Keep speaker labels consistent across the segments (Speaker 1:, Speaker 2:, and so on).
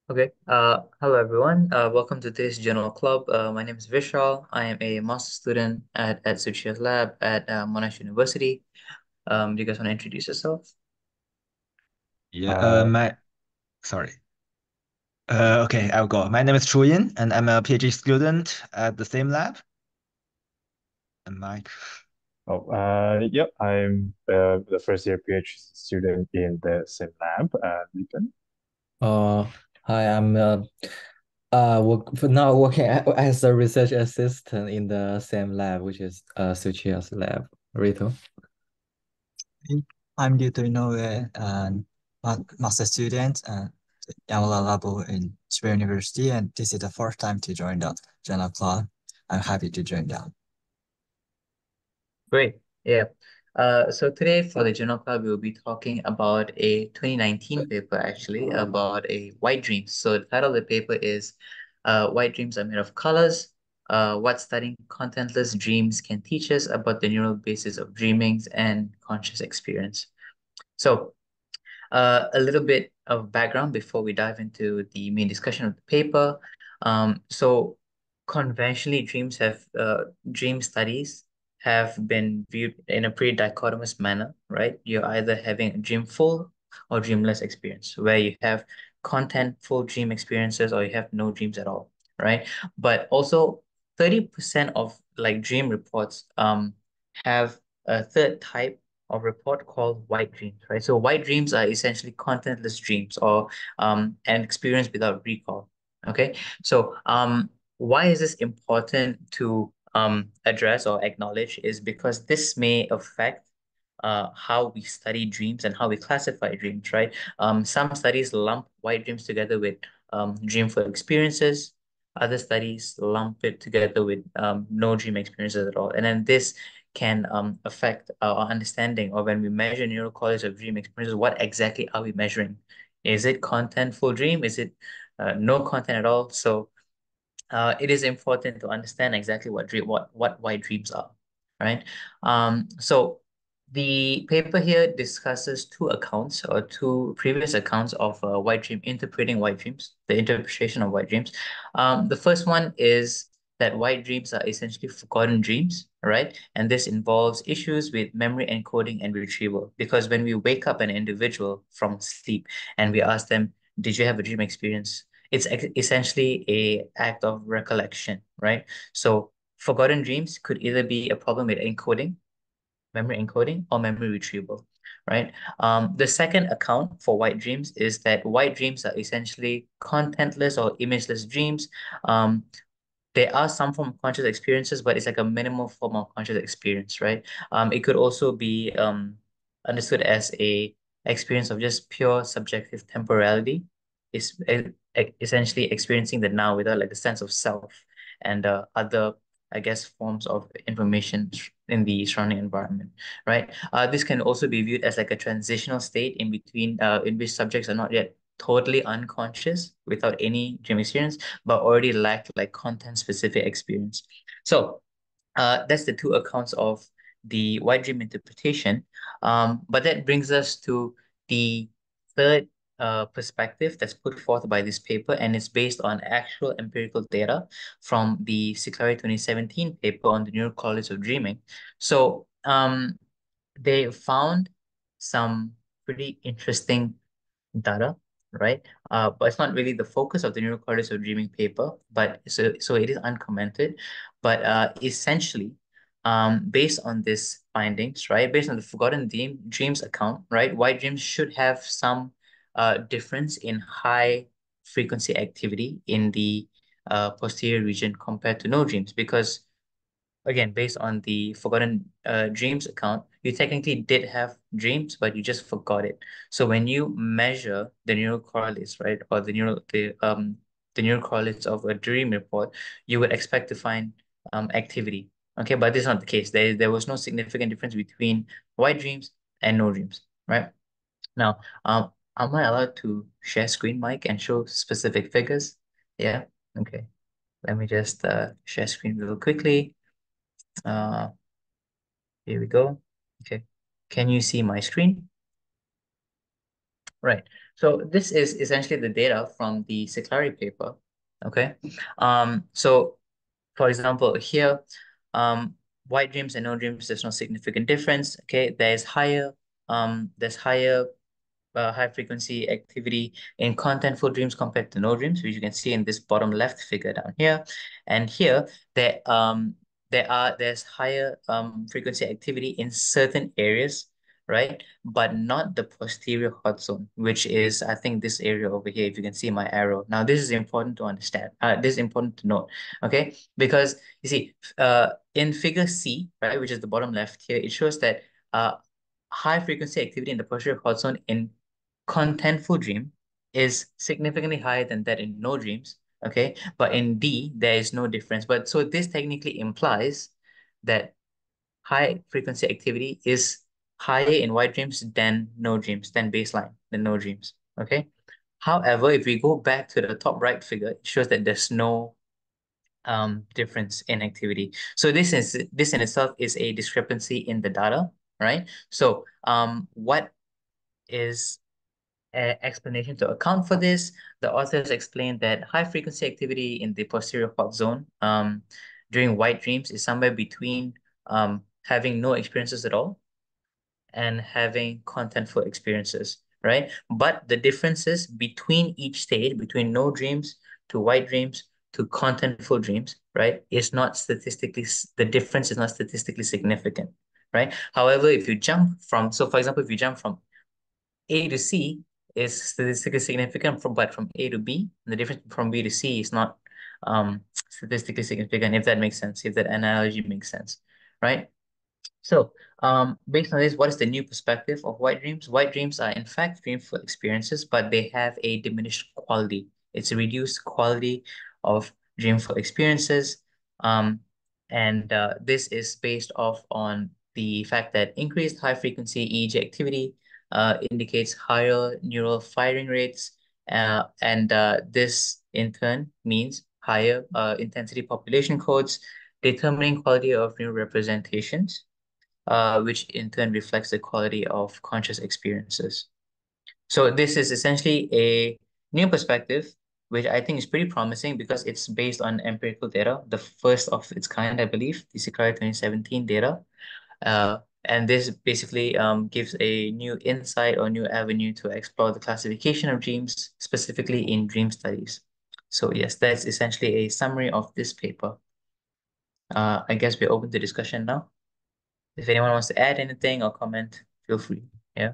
Speaker 1: Okay. Hello everyone. Welcome to today's Journal Club. My name is Vishaal. I am a master student at Suchia's lab at Monash University. Do you guys want to introduce yourself?
Speaker 2: Yeah,
Speaker 3: Uh,
Speaker 2: sorry. Okay, I'll go. My name is Chuyin, and I'm a PhD student at the same lab. And Mike.
Speaker 3: yep, I'm the first year PhD student in the same lab at Lipeng.
Speaker 4: Uh, Hi, I'm now working as a research assistant in the same lab, which is Suchia's lab, Rito.
Speaker 5: I'm Ryuto Inoue, and master student at Yamala Labo in Chiba University, and this is the first time to join the journal club. I'm happy to join that.
Speaker 1: Great. Yeah. So today for the Journal Club, we'll be talking about a 2019 paper actually about a white dreams. So the title of the paper is White Dreams Are Made of Colors. What studying contentless dreams can teach us about the neural basis of dreamings and conscious experience. So a little bit of background before we dive into the main discussion of the paper. So conventionally, dream studies have been viewed in a pretty dichotomous manner, right? You're either having a dreamful or dreamless experience, where you have contentful dream experiences or you have no dreams at all, right? But also 30% of like dream reports have a third type of report called white dreams, right? So white dreams are essentially contentless dreams or an experience without recall. Okay. So why is this important to address or acknowledge is because this may affect how we study dreams and how we classify dreams, right? Some studies lump white dreams together with dreamful experiences. Other studies lump it together with no dream experiences at all. And then this can affect our understanding, or when we measure neural qualities of dream experiences, what exactly are we measuring? Is it contentful dream? Is it no content at all? So it is important to understand exactly what white dreams are, right? So the paper here discusses two accounts or two previous accounts of white dream, interpreting white dreams, the interpretation of white dreams. The first one is that white dreams are essentially forgotten dreams, right? And this involves issues with memory encoding and retrieval. Because when we wake up an individual from sleep and we ask them, did you have a dream experience? It's essentially a act of recollection, right? So forgotten dreams could either be a problem with encoding, memory encoding, or memory retrieval, right? The second account for white dreams is that white dreams are essentially contentless or imageless dreams. Um, there are some form of conscious experiences, but it's like a minimal form of conscious experience, right? It could also be understood as a experience of just pure subjective temporality. It's essentially experiencing the now without like the sense of self and other, I guess, forms of information in the surrounding environment, right? This can also be viewed as like a transitional state in between, in which subjects are not yet totally unconscious without any dream experience, but already lack like content specific experience. So that's the two accounts of the white dream interpretation. But that brings us to the third perspective that's put forth by this paper, and it's based on actual empirical data from the Ciclari 2017 paper on the neural correlates of dreaming. So they found some pretty interesting data, right? But it's not really the focus of the neural correlates of dreaming paper, but so it is uncommented. But essentially, based on these findings, right, based on the forgotten dreams account, right, white dreams should have some difference in high frequency activity in the posterior region compared to no dreams, because again, based on the forgotten dreams account, you technically did have dreams, but you just forgot it. So when you measure the neural correlates, right, or the neural correlates of a dream report, you would expect to find activity. Okay, but this is not the case. There was no significant difference between white dreams and no dreams, right? Now, am I allowed to share screen, Mike, and show specific figures? Yeah. Okay. Let me just share screen real quickly. Uh, Here we go. Okay. Can you see my screen? Right. So this is essentially the data from the Ciclari paper. Okay. So for example, here, white dreams and no dreams, there's no significant difference. Okay, there's high frequency activity in contentful dreams compared to no dreams, which you can see in this bottom left figure down here. And here, there's higher frequency activity in certain areas, right? But not the posterior hot zone, which is, I think, this area over here, if you can see my arrow. Now, this is important to understand. This is important to note, okay? Because you see, in figure C, right, which is the bottom left here, it shows that high frequency activity in the posterior hot zone in contentful dream is significantly higher than that in no dreams, okay? But in D, there is no difference. But so this technically implies that high frequency activity is higher in white dreams than no dreams, than baseline, than no dreams, okay? However, if we go back to the top right figure, it shows that there's no difference in activity. So this in itself is a discrepancy in the data, right? So what is explanation to account for this? The authors explained that high frequency activity in the posterior hot zone during white dreams is somewhere between having no experiences at all and having contentful experiences, right? But the differences between each stage, between no dreams to white dreams to contentful dreams, right, is not statistically, the difference is not statistically significant, right? However, if you jump from, so for example, if you jump from A to C is statistically significant, but from A to B, the difference from B to C is not statistically significant, if that makes sense, if that analogy makes sense, right? So, based on this, what is the new perspective of white dreams? White dreams are in fact dreamful experiences, but they have a diminished quality. It's a reduced quality of dreamful experiences. And this is based off on the fact that increased high frequency EEG activity indicates higher neural firing rates, and this in turn means higher intensity population codes, determining quality of neural representations, which in turn reflects the quality of conscious experiences. So this is essentially a new perspective, which I think is pretty promising because it's based on empirical data, the first of its kind, I believe, the Sakai 2017 data. And this basically gives a new insight or new avenue to explore the classification of dreams, specifically in dream studies. So yes, that's essentially a summary of this paper. I guess we're open to discussion now. If anyone wants to add anything or comment, feel free. Yeah.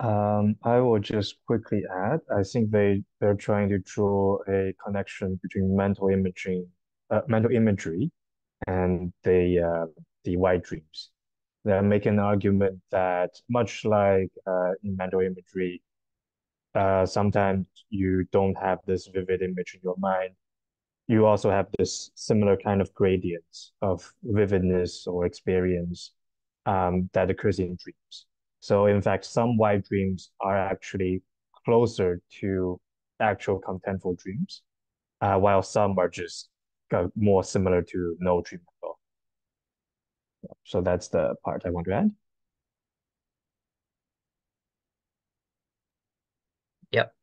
Speaker 3: I will just quickly add, I think they're trying to draw a connection between mental imagery and the white dreams. They're making an argument that much like in mental imagery, sometimes you don't have this vivid image in your mind. You also have this similar kind of gradients of vividness or experience that occurs in dreams. So in fact, some white dreams are actually closer to actual contentful dreams, while some are just more similar to no dream at all. So that's the part I want to add.
Speaker 1: Yep.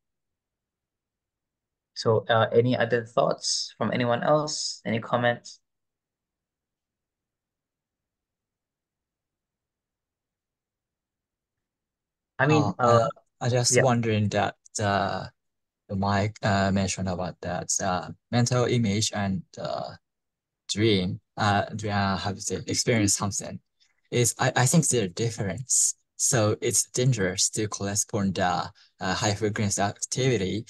Speaker 1: So any other thoughts from anyone else? Any comments? I mean,
Speaker 5: I just
Speaker 1: yeah.
Speaker 5: wondering that Mike mentioned about that mental image and dream, how to say, experience something. I think they're different. So it's dangerous to correspond the high frequency activity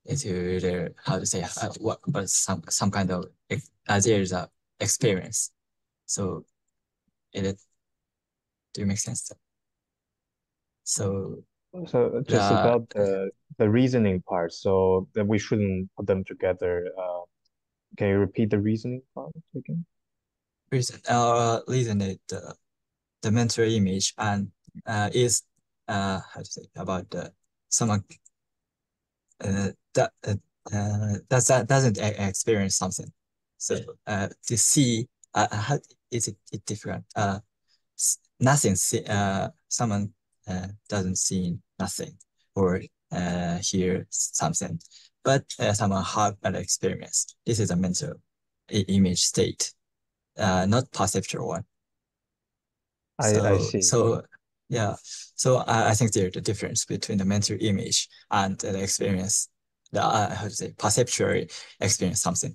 Speaker 5: into the, how to say, what but some kind of there's a experience. So it do you make sense? So
Speaker 3: So just
Speaker 5: the
Speaker 3: about the reasoning part, so that we shouldn't put them together. Can you repeat the reasoning part again?
Speaker 5: reason it the mental image and is how to say about someone that doesn't experience something. So to see how is it different? Nothing see someone doesn't see nothing or hear something, but someone have an experience. This is a mental image state, not perceptual one.
Speaker 3: I see.
Speaker 5: Yeah, so I think there's a difference between the mental image and the experience, the how to say perceptual experience something.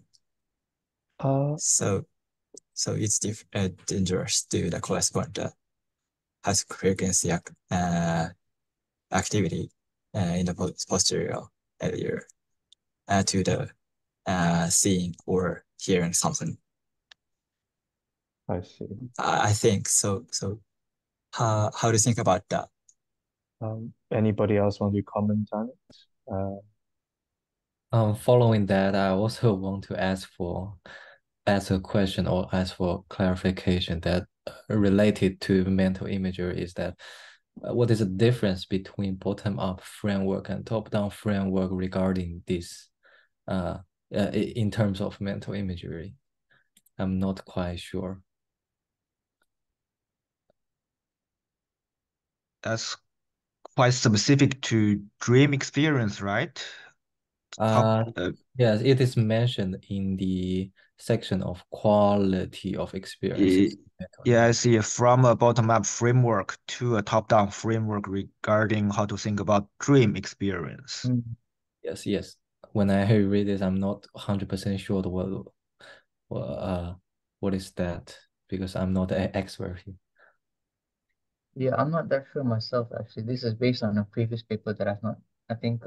Speaker 3: Uh,
Speaker 5: So it's dangerous to the correspond high frequency activity in the posterior area to the seeing or hearing something.
Speaker 3: I see.
Speaker 5: I think so. So how do you think about that?
Speaker 3: Anybody else want to comment on it?
Speaker 4: Following that, I also want to ask a question or ask for clarification that related to mental imagery is that what is the difference between bottom-up framework and top-down framework regarding this in terms of mental imagery? I'm not quite sure.
Speaker 2: That's quite specific to dream experience, right?
Speaker 4: Yes, it is mentioned in the section of quality of experiences.
Speaker 2: Yeah, I see. From a bottom-up framework to a top-down framework regarding how to think about dream experience.
Speaker 4: Yes, yes. When I read this, I'm not 100% sure what is that because I'm not an expert here.
Speaker 1: Yeah, I'm not that sure myself actually. This is based on a previous paper that I've not, I think,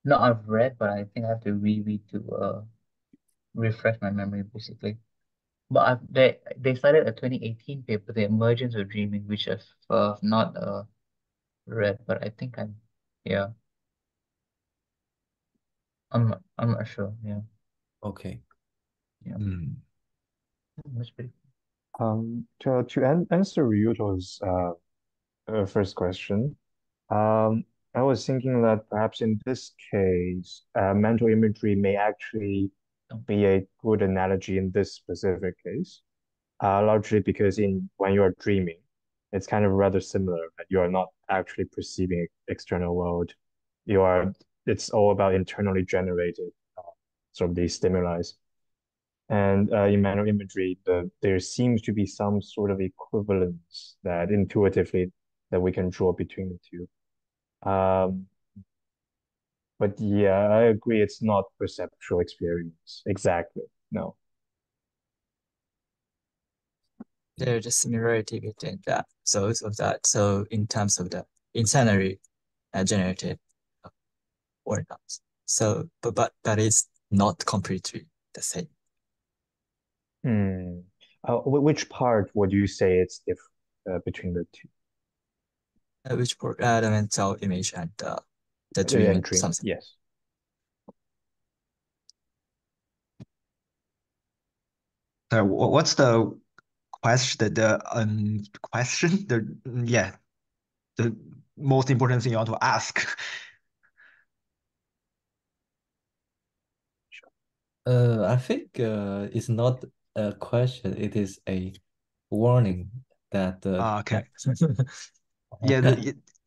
Speaker 1: no, I've read, but I think I have to reread to refresh my memory basically. But they cited a 2018 paper, The Emergence of Dreaming, which I've not read, but I think yeah, I'm not sure. Yeah,
Speaker 4: Okay.
Speaker 1: yeah, that's pretty.
Speaker 3: To answer Ryuto's first question, I was thinking that perhaps in this case, mental imagery may actually be a good analogy in this specific case, largely because in when you are dreaming, it's kind of rather similar that you are not actually perceiving external world. You are, it's all about internally generated sort of these stimuli. And in mental imagery, there seems to be some sort of equivalence that intuitively that we can draw between the two. But yeah, I agree. It's not perceptual experience. Exactly. No.
Speaker 5: There's a similarity between that. So in terms of the internally generated organs. So, but it's not completely the same.
Speaker 3: Hmm. Which part would you say it's different between the two?
Speaker 5: Which for the mental image and the dream
Speaker 3: And
Speaker 5: and
Speaker 3: dream.
Speaker 5: something.
Speaker 3: Yes.
Speaker 2: So what's the question? Question? The most important thing you want to ask.
Speaker 4: I think it's not a question, it is a warning that
Speaker 2: Okay. Yeah,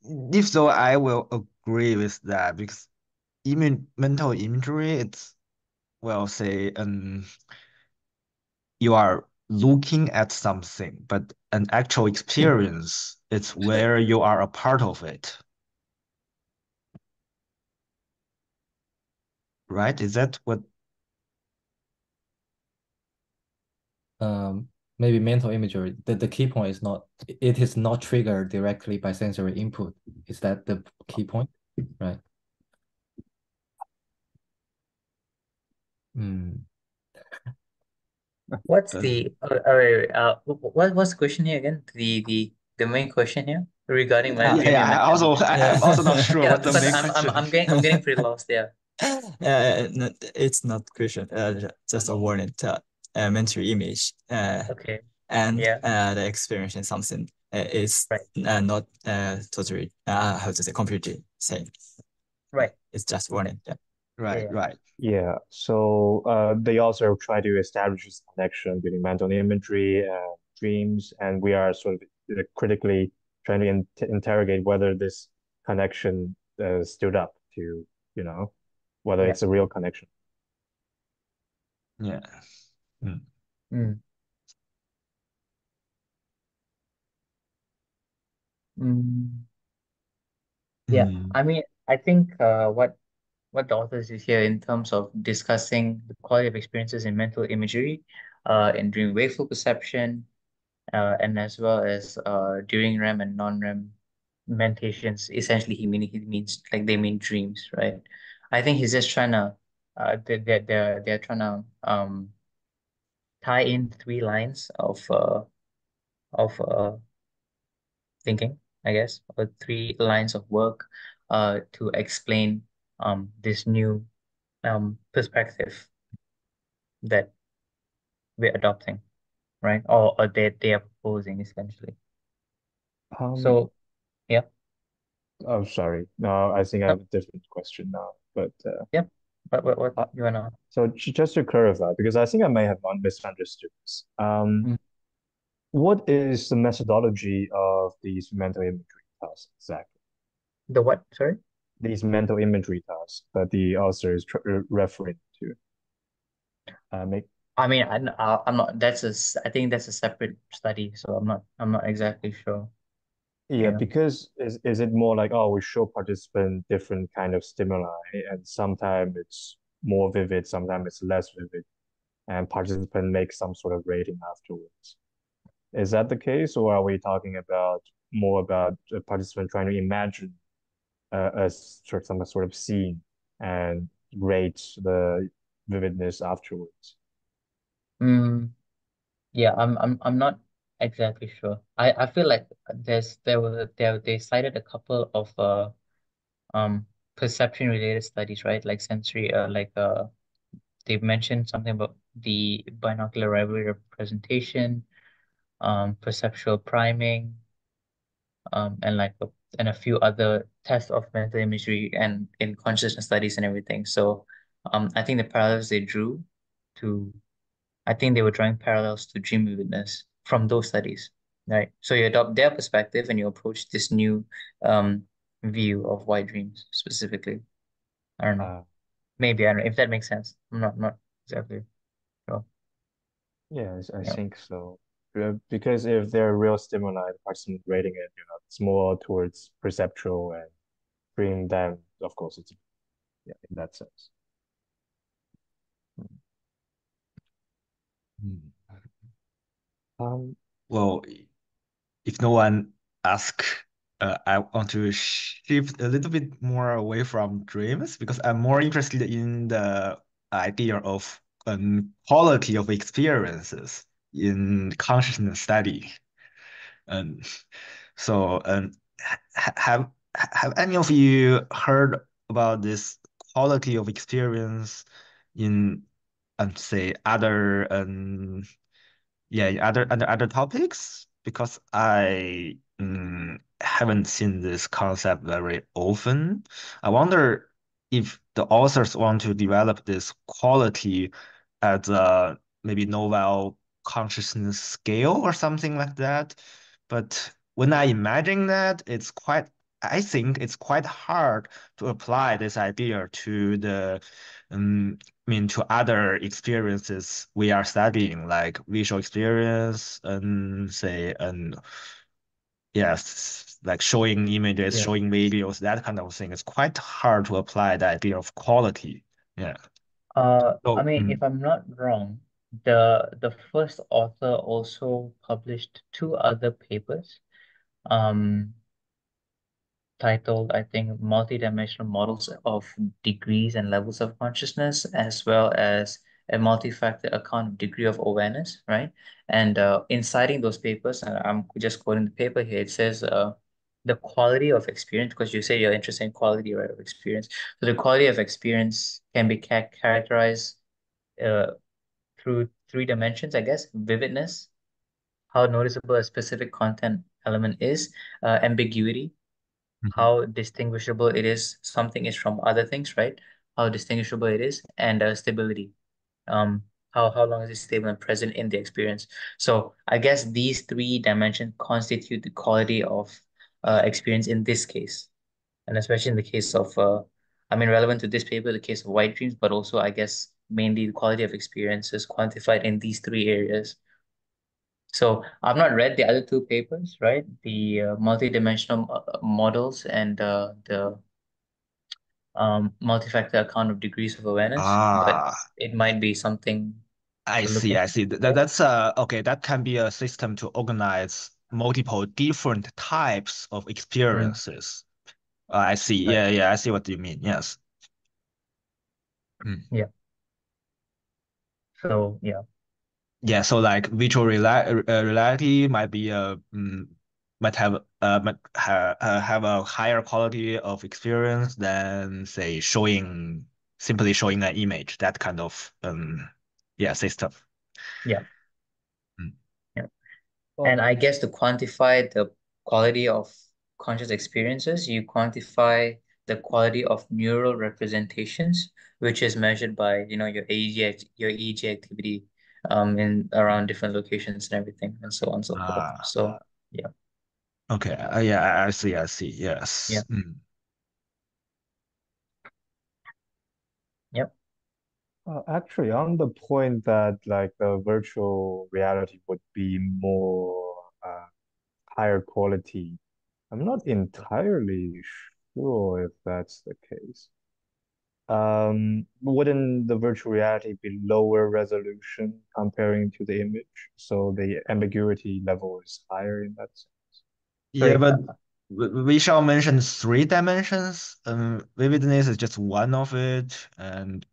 Speaker 2: if so, I will agree with that because even mental imagery, it's well, say, you are looking at something, but an actual experience, it's where you are a part of it, right? Is that what?
Speaker 4: maybe mental imagery. The key point is not it is not triggered directly by sensory input. Is that the key point? Right.
Speaker 1: What's
Speaker 2: Uh,
Speaker 1: the what's the question here again? The main question here regarding my dreaming
Speaker 2: yeah.
Speaker 1: and mental image.
Speaker 2: I'm also not sure
Speaker 1: Yeah,
Speaker 2: what the
Speaker 1: because
Speaker 2: main
Speaker 1: I'm I'm
Speaker 2: question
Speaker 1: I'm
Speaker 2: is.
Speaker 1: getting I'm getting pretty lost there.
Speaker 5: It's not question. Just a warning. Mental image.
Speaker 1: Okay.
Speaker 5: And
Speaker 1: Yeah.
Speaker 5: the experience in something is
Speaker 1: Right.
Speaker 5: not totally how to say completely same.
Speaker 1: Right.
Speaker 5: It's just warning. Yeah.
Speaker 2: Right,
Speaker 1: Yeah.
Speaker 2: right.
Speaker 3: Yeah. So they also try to establish this connection between mental imagery and dreams, and we are sort of critically trying to interrogate whether this connection stood up to, whether
Speaker 1: Yeah.
Speaker 3: it's a real connection.
Speaker 2: Yeah. Mm.
Speaker 1: Mm. Mm. Yeah.
Speaker 2: Mm.
Speaker 1: I mean, I think what the authors is here in terms of discussing the quality of experiences in mental imagery, in dream wakeful perception, and as well as during REM and non-REM mentations. Essentially, he means like they mean dreams, right? I think he's just trying to they're trying to tie in three lines of thinking, I guess, or three lines of work to explain this new perspective that we're adopting, right? Or they are proposing essentially.
Speaker 3: Um,
Speaker 1: So yeah,
Speaker 3: oh, sorry. No, I think I
Speaker 1: no,
Speaker 3: have a different question now. But
Speaker 1: yeah. What
Speaker 3: uh,
Speaker 1: you wanna?
Speaker 3: so just to clarify, because I think I may have misunderstood this.
Speaker 1: Mm,
Speaker 3: What is the methodology of these mental imagery tasks exactly?
Speaker 1: the what? Sorry.
Speaker 3: These mental imagery tasks that the author is referring to. Make
Speaker 1: I mean, I'm not. I think that's a separate study, so I'm not exactly sure.
Speaker 3: Yeah,
Speaker 1: You know.
Speaker 3: because is it more like, oh, we show participant different kind of stimuli, and sometimes it's more vivid, sometimes it's less vivid, and participant make some sort of rating afterwards. Is that the case, or are we talking about more about a participant trying to imagine some sort of scene and rate the vividness afterwards?
Speaker 1: Mm, yeah, I'm not exactly sure. I feel like they cited a couple of um perception related studies, right? Like sensory they've mentioned something about the binocular rivalry representation, perceptual priming, and and a few other tests of mental imagery and in consciousness studies and everything. So, I think the parallels they drew to, I think they were drawing parallels to dream vividness from those studies, right? So you adopt their perspective and you approach this new um view of white dreams specifically. I don't know.
Speaker 3: Uh,
Speaker 1: Maybe I don't know if that makes sense. I'm not exactly sure.
Speaker 3: yeah, I
Speaker 1: Yeah.
Speaker 3: think so. Because if they're real stimuli, the participant rating it, it's more towards perceptual and bringing them, of course, it's yeah, in that sense.
Speaker 2: Mm.
Speaker 3: Um,
Speaker 2: Well, if no one ask, I want to shift a little bit more away from dreams because I'm more interested in the idea of quality of experiences in consciousness study. Um, so, have any of you heard about this quality of experience in, say, other yeah, under other topics? Because I haven't seen this concept very often. I wonder if the authors want to develop this quality as a maybe novel consciousness scale or something like that. But when I imagine that, I think it's quite hard to apply this idea to to other experiences we are studying, like visual experience and say, and yes, like showing images,
Speaker 1: Yeah.
Speaker 2: showing videos, that kind of thing. It's quite hard to apply the idea of quality. Yeah.
Speaker 1: I
Speaker 2: So,
Speaker 1: mean, if I'm not wrong, the first author also published two other papers. Um, titled, I think, Multidimensional Models of Degrees and Levels of Consciousness, as well as a multi-factor account of degree of awareness, right? And in citing those papers, and I'm just quoting the paper here, it says the quality of experience, because you say you're interested in quality, right, of experience. So the quality of experience can be characterized uh, through three dimensions, I guess: vividness, how noticeable a specific content element is, ambiguity,
Speaker 2: mhm.
Speaker 1: how distinguishable it is, something is from other things, right? How distinguishable it is, and stability. Um, how long is it stable and present in the experience? So I guess these three dimensions constitute the quality of experience in this case, and especially in the case of relevant to this paper, the case of white dreams, but also I guess mainly the quality of experiences quantified in these three areas. So I've not read the other two papers, right? The multidimensional models and the multi-factor account of degrees of awareness, but
Speaker 2: Ah,
Speaker 1: it might be something
Speaker 2: I
Speaker 1: to look
Speaker 2: see, I
Speaker 1: into.
Speaker 2: see. That's okay, that can be a system to organize multiple different types of
Speaker 1: Mm,
Speaker 2: experiences. I see.
Speaker 1: right.
Speaker 2: Yeah, I see what you mean. Yes. Mm.
Speaker 1: Yeah. So yeah.
Speaker 2: Yeah, so like virtual reality might be might have a higher quality of experience than say simply showing an image, that kind of yeah, system.
Speaker 1: Yeah.
Speaker 2: Mm.
Speaker 1: Yeah. And
Speaker 3: Well,
Speaker 1: I guess to quantify the quality of conscious experiences, you quantify the quality of neural representations, which is measured by, your EEG activity in around different locations and everything, and so on and so forth.
Speaker 2: Ah,
Speaker 1: So yeah,
Speaker 2: okay. Yeah, I see. I see.
Speaker 1: yeah,
Speaker 2: Yes. Mm.
Speaker 1: yep.
Speaker 3: actually, on the point that like the virtual reality would be more higher quality, I'm not entirely sure if that's the case. Wouldn't the virtual reality be lower resolution comparing to the image? So the ambiguity level is higher in that sense.
Speaker 2: Yeah,
Speaker 1: Sorry.
Speaker 2: but we shall mention three dimensions. Vividness is just one of it, and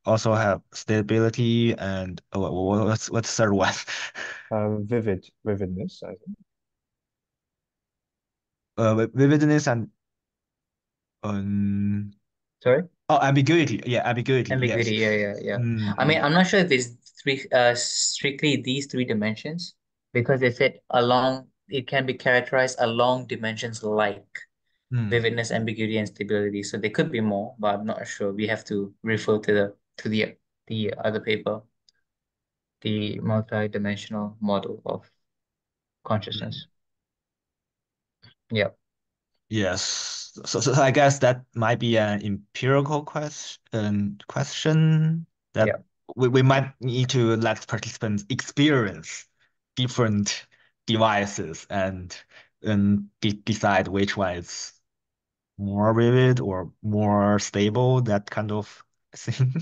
Speaker 2: also have stability and what's the third one?
Speaker 3: Vividness, I think.
Speaker 2: Vividness and um
Speaker 1: Sorry.
Speaker 2: oh, ambiguity. Yeah, ambiguity. Yes.
Speaker 1: Ambiguity. Yeah, yeah, yeah. I mean,
Speaker 2: Mm-hmm.
Speaker 1: I'm not sure if it's strictly these three dimensions, because it can be characterized along dimensions like vividness, ambiguity, and stability. So there could be more, but I'm not sure. We have to refer to the other paper, the multi-dimensional model of consciousness. Yeah,
Speaker 2: Yes. So I guess that might be an empirical question that
Speaker 1: yeah.
Speaker 2: we might need to let participants experience different devices and decide which one is more vivid or more stable, that kind of thing.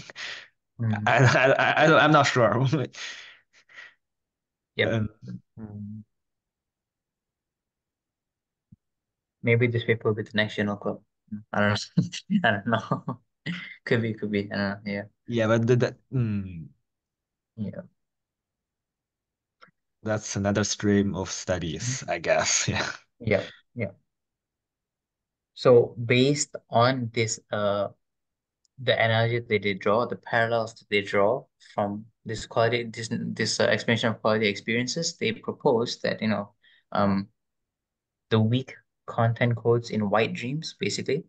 Speaker 1: Mm,
Speaker 2: I'm not sure.
Speaker 1: yep.
Speaker 2: Um,
Speaker 1: Mm. Maybe this paper will be the next journal club. I don't know. I don't know. Could be. I don't know. Yeah,
Speaker 2: yeah, but
Speaker 1: yeah.
Speaker 2: that's another stream of
Speaker 1: Mhm.
Speaker 2: studies, I guess. Yeah.
Speaker 1: Yeah, yeah. So based on this, the analogy that they draw, the parallels that they draw from this explanation of quality experiences, they propose that, um, the weak content codes in white dreams, basically,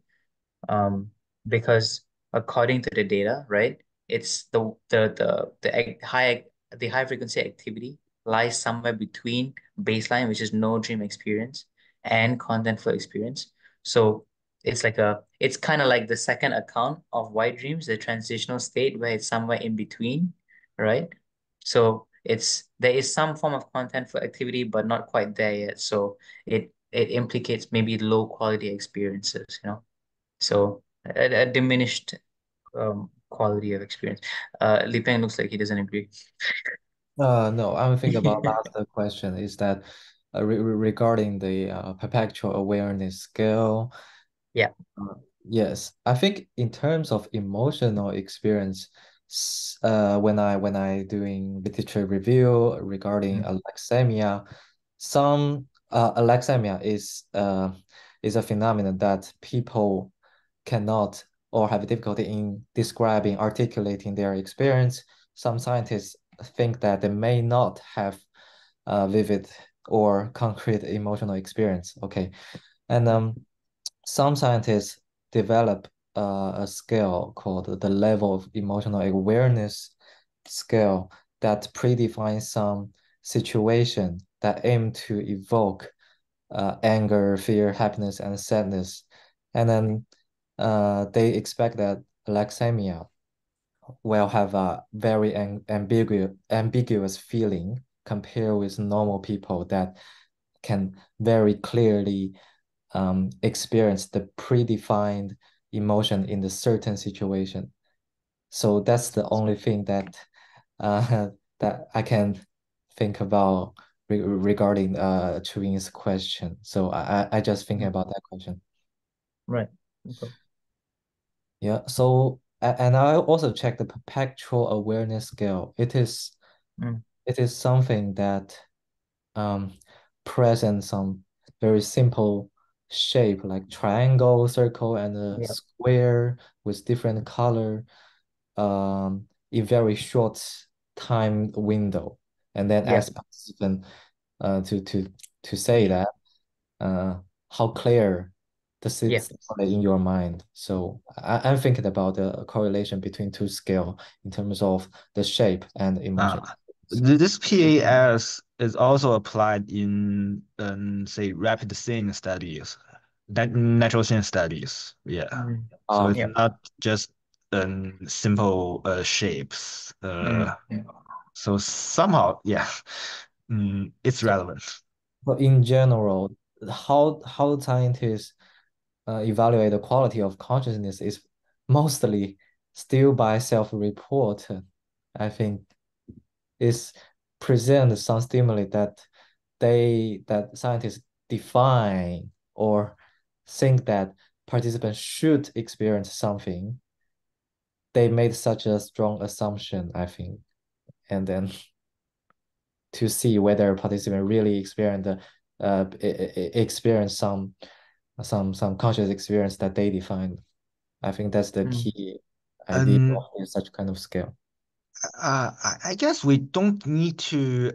Speaker 1: um, because according to the data, right, it's the high frequency activity lies somewhere between baseline, which is no dream experience, and content flow experience. So it's kind of like the second account of white dreams, the transitional state where it's somewhere in between, right? So there is some form of content flow activity, but not quite there yet. So it implicates maybe low quality experiences. So a diminished quality of experience. Lipeng looks like he doesn't agree.
Speaker 4: No, I'm thinking about last question is that regarding the perpetual awareness scale.
Speaker 1: Yeah.
Speaker 4: Yes, I think in terms of emotional experience, when I doing literature review regarding
Speaker 1: Mm,
Speaker 4: alexithymia, some alexithymia is a phenomenon that people cannot or have difficulty in describing, articulating their experience. Some scientists think that they may not have vivid or concrete emotional experience. Okay, and some scientists develop a scale called the level of emotional awareness scale that predefines some situation that aim to evoke anger, fear, happiness, and sadness. And then they expect that alexithymia will have a very ambiguous feeling compared with normal people that can very clearly experience the predefined emotion in the certain situation. So that's the only thing that that I can think about regarding Chuyin's question. So I just thinking
Speaker 1: Mm.
Speaker 4: about that question.
Speaker 1: Right. Okay.
Speaker 4: Yeah. So and I also checked the perpetual awareness scale.
Speaker 1: Mm.
Speaker 4: It is something that um present some very simple shape like triangle, circle, and a
Speaker 1: Yeah.
Speaker 4: square with different color in very short time window. And then
Speaker 1: Yeah.
Speaker 4: ask participant to say that how clear does it
Speaker 1: Yeah.
Speaker 4: display in your mind? So I'm thinking about the correlation between two scale in terms of the shape and emotion.
Speaker 2: This PAS is also applied in, say, rapid seeing studies, natural seeing studies. Yeah.
Speaker 1: Mm.
Speaker 2: So
Speaker 4: Ah,
Speaker 2: it's
Speaker 1: Yeah.
Speaker 2: not just simple shapes.
Speaker 1: Yeah.
Speaker 2: So somehow, yeah, it's
Speaker 4: so,
Speaker 2: relevant.
Speaker 4: but in general, how scientists evaluate the quality of consciousness is mostly still by self-report. I think is present some stimuli that scientists define or think that participants should experience something. They made such a strong assumption, I think, and then to see whether participant really experience some conscious experience that they defined. I think that's the
Speaker 1: Mm.
Speaker 4: key idea
Speaker 2: And
Speaker 4: of such kind of scale.
Speaker 2: I guess we don't need to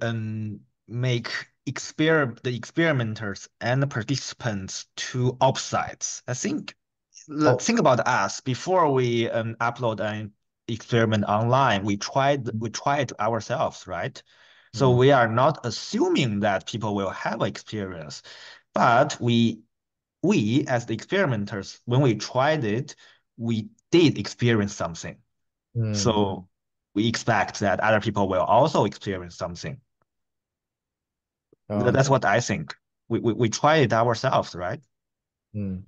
Speaker 2: make the experimenters and the participants two opposites. I think
Speaker 4: Oh,
Speaker 2: think about us before we upload an experiment online. We try it ourselves, right? So
Speaker 4: mm,
Speaker 2: we are not assuming that people will have experience, but we as the experimenters, when we tried it, we did experience something.
Speaker 4: mm,
Speaker 2: So we expect that other people will also experience something. That's
Speaker 4: okay.
Speaker 2: what I think. We try it ourselves, right?
Speaker 4: Mm.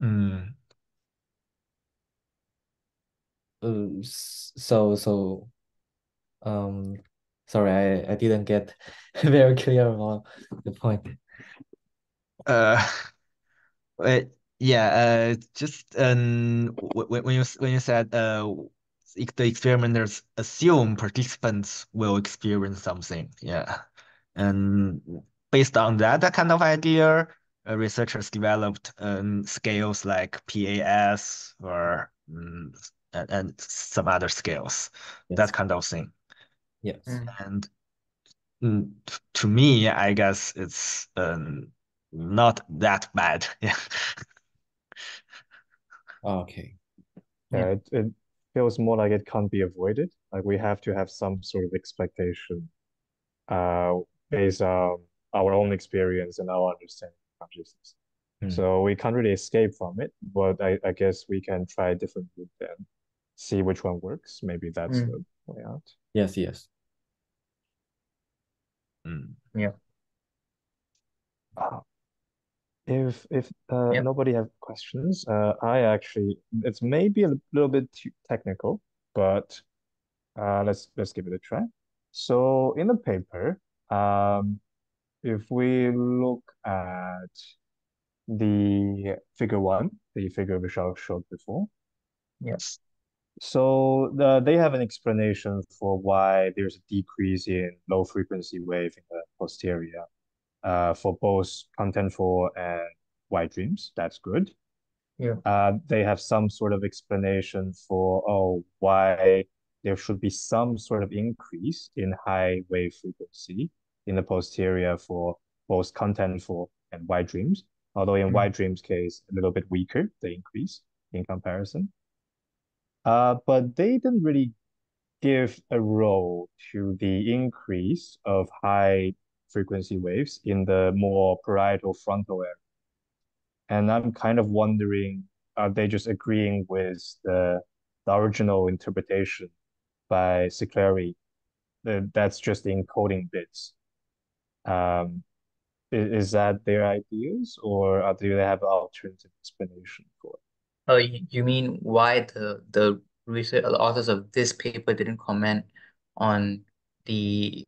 Speaker 2: Mm.
Speaker 4: So um sorry, I didn't get very clear about the point.
Speaker 2: Uh, uh, yeah. Just when you said the experimenters assume participants will experience something. Yeah, and based on that kind of idea, researchers developed scales like PAS or and some other scales, that
Speaker 4: Yes.
Speaker 2: kind of thing.
Speaker 4: Yes.
Speaker 1: Mm.
Speaker 2: And to me, I guess it's not that bad. Yeah.
Speaker 4: Okay.
Speaker 1: Yeah.
Speaker 3: It feels more like it can't be avoided. Like we have to have some sort of expectation uh, based on our own experience and our understanding of consciousness.
Speaker 4: Mm.
Speaker 3: So we can't really escape from it, but I guess we can try a different route and see which one works. Maybe that's
Speaker 1: Mm.
Speaker 3: the way out.
Speaker 4: Yes, yes.
Speaker 2: Mm.
Speaker 1: Yeah.
Speaker 3: Uh, if
Speaker 1: Yeah.
Speaker 3: nobody have questions, I actually it's maybe a little bit too technical, but let's give it a try. So in the paper, um, if we look at the figure one, the figure Vishaal showed before,
Speaker 1: Yeah.
Speaker 3: so they have an explanation for why there's a decrease in low frequency wave in the posterior for both contentful and wide dreams. That's good.
Speaker 1: Yeah.
Speaker 3: They have some sort of explanation for why there should be some sort of increase in high wave frequency in the posterior for both contentful and wide dreams. Although in
Speaker 1: Mm.
Speaker 3: wide dreams case, a little bit weaker, the increase in comparison. But they didn't really give a role to the increase of high frequency waves in the more parietal frontal area. And I'm kind of wondering, are they just agreeing with the original interpretation by Cicleri? That's just the encoding bits. Um, is that their ideas, or do they have an alternative explanation for it?
Speaker 1: Oh, you mean why the research the authors of this paper didn't comment on the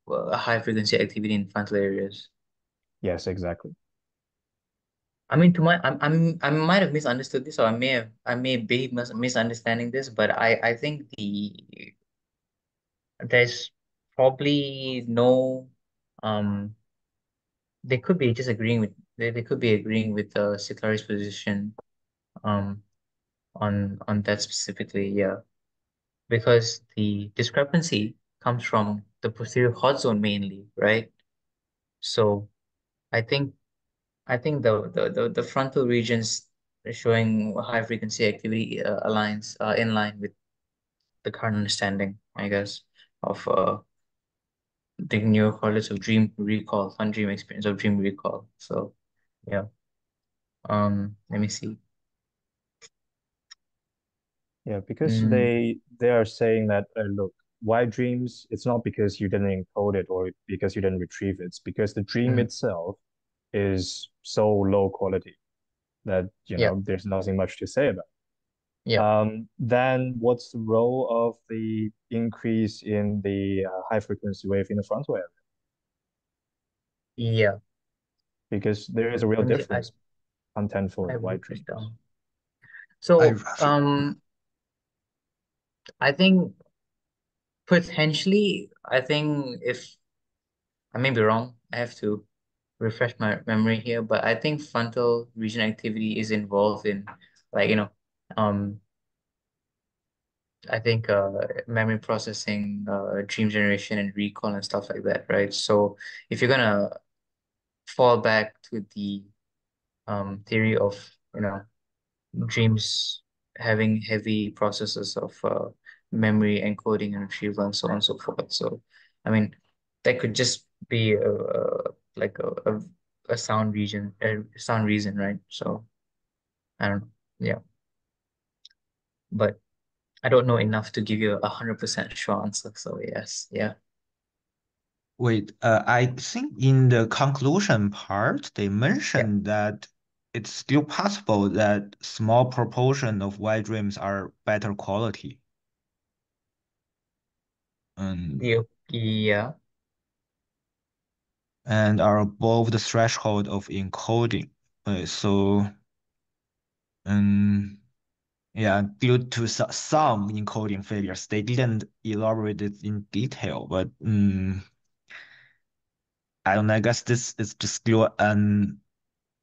Speaker 1: high frequency activity in frontal areas?
Speaker 3: Yes, exactly.
Speaker 1: I mean, to my, I might have misunderstood this, or I may be misunderstanding this, but I think there's probably no, um, they could be just agreeing with, they could be agreeing with Siklari's position, um, on that specifically, yeah, because the discrepancy comes from the posterior hot zone mainly, right? So I think the frontal regions showing high frequency activity aligns in line with the current understanding, I guess, of the neurocorrelates of dream recall, fun dream experience of dream recall. So yeah, let me see.
Speaker 3: Yeah, because
Speaker 1: Mm,
Speaker 3: they are saying that look, why dreams? It's not because you didn't encode it or because you didn't retrieve it. It's because the dream
Speaker 1: mm,
Speaker 3: itself is so low quality that
Speaker 1: yeah,
Speaker 3: there's nothing much to say about.
Speaker 1: yeah,
Speaker 3: Then what's the role of the increase in the high frequency wave in the frontal area?
Speaker 1: yeah.
Speaker 3: Because there is a real
Speaker 1: Let me see.
Speaker 3: difference content for
Speaker 1: I
Speaker 3: the white
Speaker 1: wrote this
Speaker 3: dreams.
Speaker 1: down.
Speaker 2: I
Speaker 1: So I think potentially, I think if I may be wrong, I have to refresh my memory here, but I think frontal region activity is involved in like, um, I think memory processing, dream generation and recall and stuff like that, right? So if you're gonna fall back to the theory of, you know, dreams having heavy processes of memory encoding and retrieval and so on and so forth. So, I mean, that could just be like a sound reason, right? So I don't know. Yeah, but I don't know enough to give you 100% sure answer. So yes, yeah,
Speaker 2: wait, I think in the conclusion part, they
Speaker 1: yeah.
Speaker 2: mentioned that it's still possible that small proportion of white dreams are better quality and
Speaker 1: Yeah.
Speaker 2: and are above the threshold of encoding. So, um, yeah, due to some encoding failures, they didn't elaborate it in detail, but I don't know, I guess this is just still an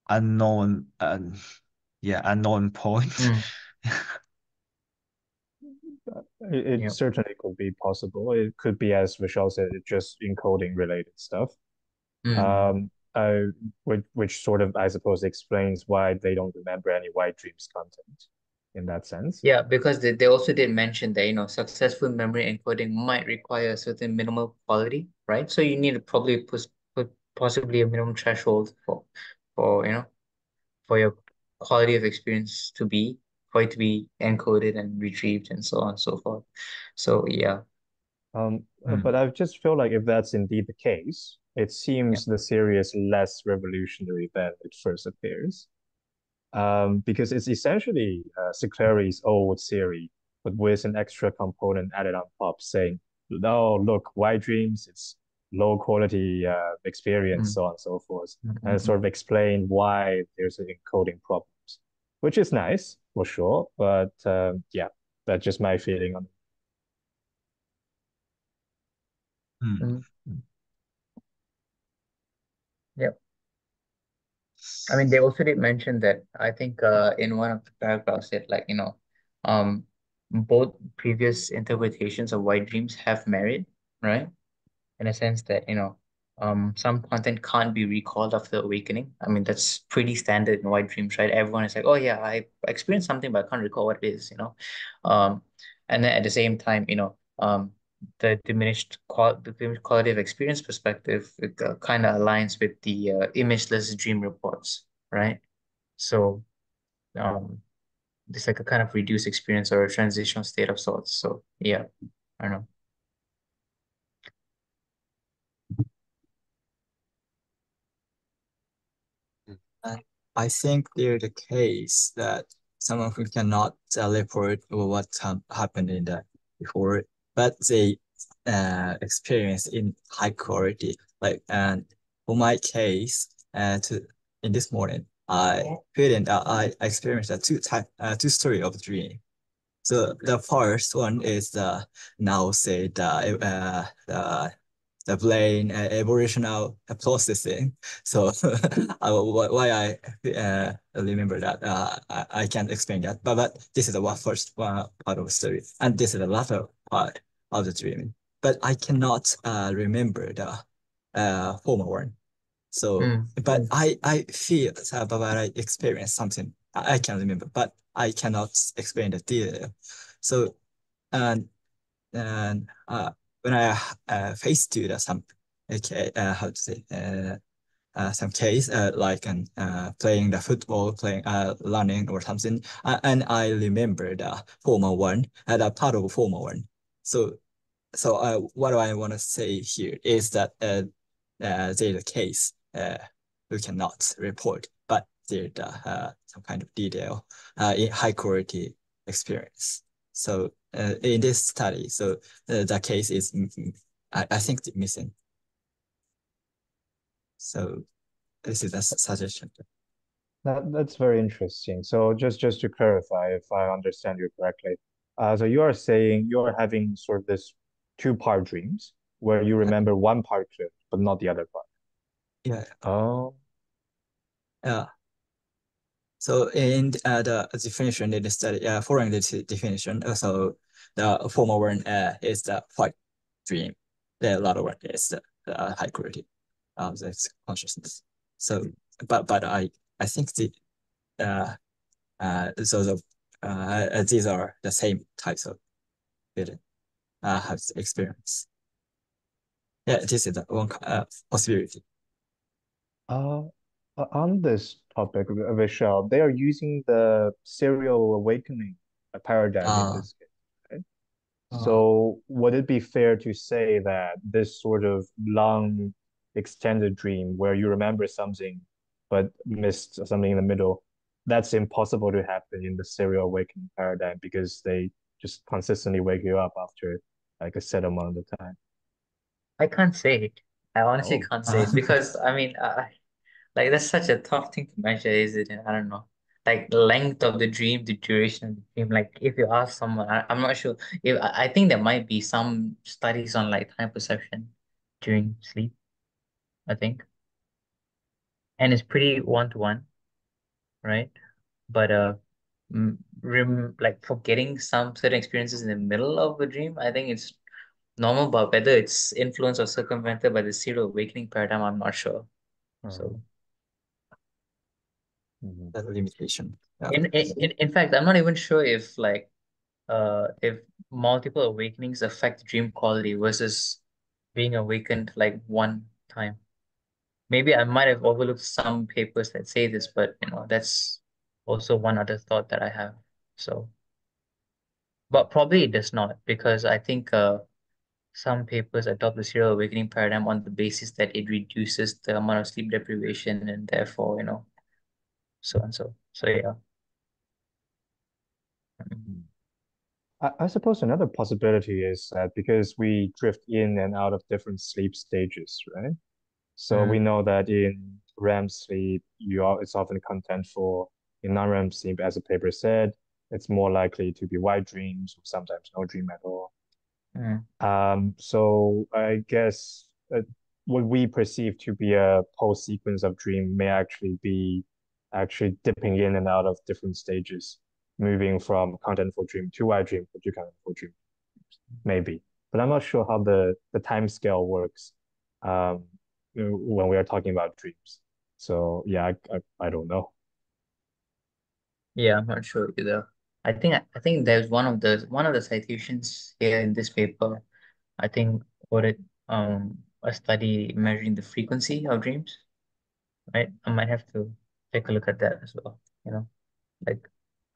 Speaker 2: unknown, yeah, unknown point.
Speaker 1: Mm,
Speaker 3: It
Speaker 1: yeah.
Speaker 3: certainly could be possible. It could be, as Vishal said, it's just encoding related stuff.
Speaker 1: Mm.
Speaker 3: Um, which sort of, I suppose, explains why they don't remember any white dreams content in that sense.
Speaker 1: Yeah, because they also did mention that, successful memory encoding might require a certain minimal quality, right? So you need to probably put possibly a minimum threshold for, for your quality of experience for it to be encoded and retrieved and so on and so forth. So yeah,
Speaker 3: But
Speaker 2: Hmm.
Speaker 3: I just feel like if that's indeed the case, it
Speaker 1: yeah.
Speaker 3: seems the theory is less revolutionary than it first appears. Because it's essentially Cicleri's old theory, but with an extra component added on top, saying, "No, look, white dreams, it's low quality experience,
Speaker 1: Mm,
Speaker 3: so on and so forth,"
Speaker 1: mm,
Speaker 3: and
Speaker 1: mm, mm.
Speaker 3: sort of explain why there's encoding problems, which is nice for sure. But yeah, that's just my feeling on it.
Speaker 2: Hmm.
Speaker 1: Mm. Yeah. I mean, they also did mention that I think in one of the paragraphs it like, um both previous interpretations of white dreams have merit, right? In a sense that, some content can't be recalled after awakening. I mean, that's pretty standard in white dreams, right? Everyone is like, oh yeah, I experienced something, but I can't recall what it is. And then at the same time, the diminished quality of experience perspective, it kind of aligns with the imageless dream reports, right? So um, it's like a kind of reduced experience or a transitional state of sorts. So yeah, I don't know.
Speaker 5: And I think there's the case that someone who cannot report what happened in the before, but they experience in high quality. Like, and for my case, to in this morning, I experienced a two story of dream. So the first one is the now say the brain evolutional processing. So why I remember that I can't explain that. But this is the first part of the story, and this is the latter part of the dream. But I cannot remember the former one. So,
Speaker 1: Mm,
Speaker 5: but I feel but I experienced something I can remember, but I cannot explain the detail. So, and when I face to the some okay how to say some case like playing the football, playing running or something, and I remember the former one, the part of former one. So what I want to say here is that there's a case we cannot report, but there's some kind of detail in high quality experience. So in this study, so the case is, I think, missing. So this is a suggestion.
Speaker 3: That's very interesting. So just to clarify, if I understand you correctly, so you are saying you're having sort of this two-part dreams where you remember one part clearly, but not the other part.
Speaker 5: Yeah.
Speaker 3: Oh.
Speaker 5: Yeah. So in the definition in the study, following the definition, so the former one is the white dream. The latter one is the high quality of the consciousness. So, but I think these are the same types of feeling have experience. Yeah, this is the one possibility.
Speaker 3: Uh, on this topic, Vishal, they are using the serial awakening paradigm in
Speaker 5: Uh,
Speaker 3: this case, right?
Speaker 5: uh,
Speaker 3: So would it be fair to say that this sort of long extended dream where you remember something but missed something in the middle, that's impossible to happen in the serial awakening paradigm because they just consistently wake you up after like a set amount of time.
Speaker 1: I can't say it. I honestly
Speaker 3: Oh.
Speaker 1: can't say it because I mean, like that's such a tough thing to measure, isn't it? I don't know. Like the length of the dream, the duration of the dream. Like if you ask someone, I'm not sure. If I think there might be some studies on like time perception during sleep, I think, and it's pretty one to one, right? But like forgetting some certain experiences in the middle of a dream, I think it's normal. But whether it's influenced or circumvented by the serial awakening paradigm, I'm not sure.
Speaker 3: Uh-huh.
Speaker 1: So.
Speaker 3: Mhm.
Speaker 5: that limitation. Yeah.
Speaker 1: In fact, I'm not even sure if multiple awakenings affect dream quality versus being awakened like one time. Maybe I might have overlooked some papers that say this, but that's also one other thought that I have. So, but probably it does not because I think some papers adopt the serial awakening paradigm on the basis that it reduces the amount of sleep deprivation and therefore, so and so. So yeah.
Speaker 3: Mhm. I suppose another possibility is that because we drift in and out of different sleep stages, right? So we
Speaker 1: Mm,
Speaker 3: know that in REM sleep, it's often contentful. In non-REM sleep, as the paper said, it's more likely to be white dreams or sometimes no dream at all.
Speaker 1: mm.
Speaker 3: So I guess what we perceive to be a whole sequence of dream may actually be actually dipping in and out of different stages, moving from contentful dream to white dream to contentful dream, maybe. But I'm not sure how the time scale works when we are talking about dreams. So yeah, I don't know.
Speaker 1: Yeah, I'm not sure either. I think there's one of the citations here in this paper I think what it a study measuring the frequency of dreams, right? I might have to take a look at that as well, you know. Like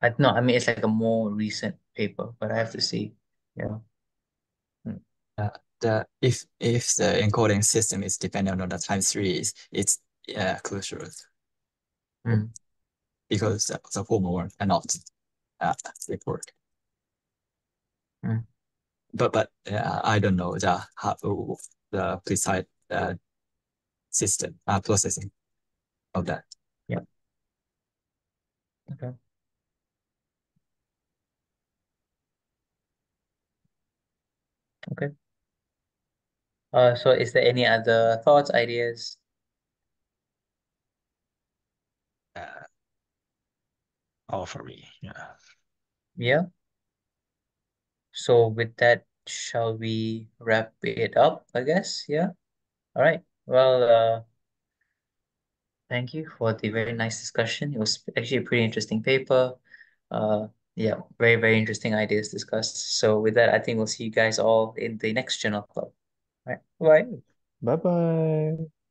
Speaker 1: I no, I mean it's like a more recent paper, but I have to see, you know. Mm,
Speaker 5: If the encoding system is dependent on the time series, it's closure
Speaker 1: mm,
Speaker 5: because the hormone cannot report.
Speaker 1: mm.
Speaker 5: But I don't know the precise system processing of that.
Speaker 1: Yeah. Okay. Okay. So is there any other thoughts, ideas?
Speaker 2: Uh, all for me. Yeah.
Speaker 1: Yeah. So with that, shall we wrap it up, I guess? Yeah. All right. Well, thank you for the very nice discussion. It was actually a pretty interesting paper. Uh, yeah, very, very interesting ideas discussed. So with that, I think we'll see you guys all in the next journal club. All right. Bye.
Speaker 3: Bye bye.